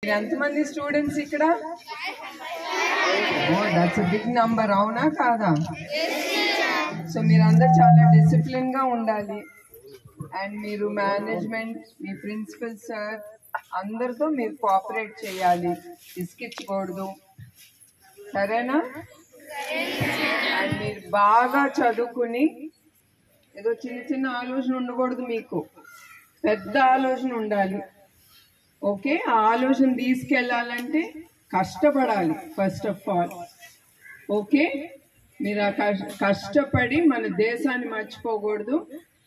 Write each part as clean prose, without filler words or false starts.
ఎంతమంది స్టూడెంట్స్ ఇక్కడ? That's a big number, అవునా కాదా? సో మీరందరూ చాలా డిసిప్లిన్ గా ఉండాలి. అండ్ మీరు మేనేజ్మెంట్, మీ ప్రిన్సిపల్ సార్ అందరితో మీరు కోఆపరేట్ చేయాలి, ఇసుకిచ్చకూడదు, సరేనా? అండ్ మీరు బాగా చదువుకుని ఏదో చిన్న చిన్న ఆలోచన ఉండకూడదు, మీకు పెద్ద ఆలోచన ఉండాలి. ఓకే, ఆ ఆలోచన తీసుకెళ్ళాలంటే కష్టపడాలి ఫస్ట్ ఆఫ్ ఆల్. ఓకే, మీరు ఆ కష్టపడి మన దేశాన్ని మర్చిపోకూడదు.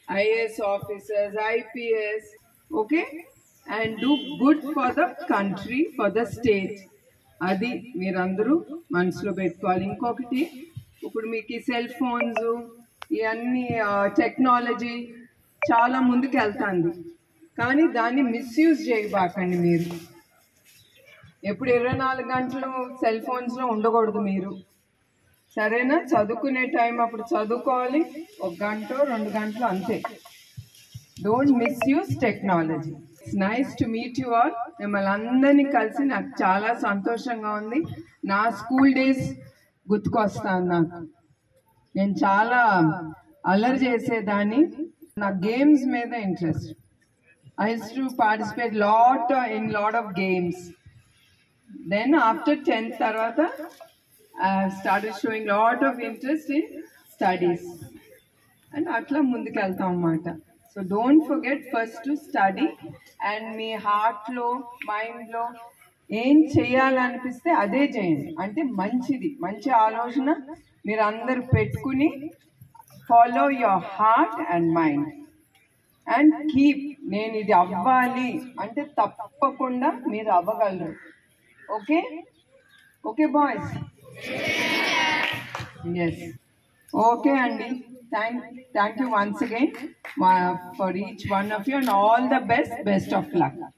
IAS officers, IPS, okay, and do good for the country, for the state. అది మీరందరూ మనసులో పెట్టుకోవాలి. ఇంకొకటి, ఇప్పుడు మీకు ఈ సెల్ ఫోన్స్, ఇవన్నీ టెక్నాలజీ చాలా ముందుకు వెళ్తుంది, కానీ దాన్ని మిస్యూజ్ చేయబాకండి. మీరు ఎప్పుడు 24 గంటలు సెల్ ఫోన్స్లో ఉండకూడదు మీరు, సరేనా? చదువుకునే టైం అప్పుడు చదువుకోవాలి, 1 గంట 2 గంటలు అంతే. Don't misuse technology. It's nice to meet you all. మిమ్మల్ని అందరినీ కలిసి నాకు చాలా సంతోషంగా ఉంది. నా స్కూల్ డేస్ గుర్తుకొస్తాను. నేను చాలా అల్లరి చేసేదాన్ని. నా గేమ్స్ మీద interest. I used to participate in lot of games. Then after 10th tarvata, I started showing lot of interest in studies. And atla munduku veltam annamata. So don't forget first to study, and me heart lo, mind lo ఏం చేయాలనిపిస్తే అదే చేయండి. అంటే మంచి ఆలోచన మీరు అందరూ పెట్టుకుని follow your heart and mind. And keep, నేను ఇది అవ్వాలి అంటే తప్పకుండా మీరు అవ్వగలరు. Okay okay boys? Yes, okay అండి. Thank you once again for each one of you, and all the best of luck.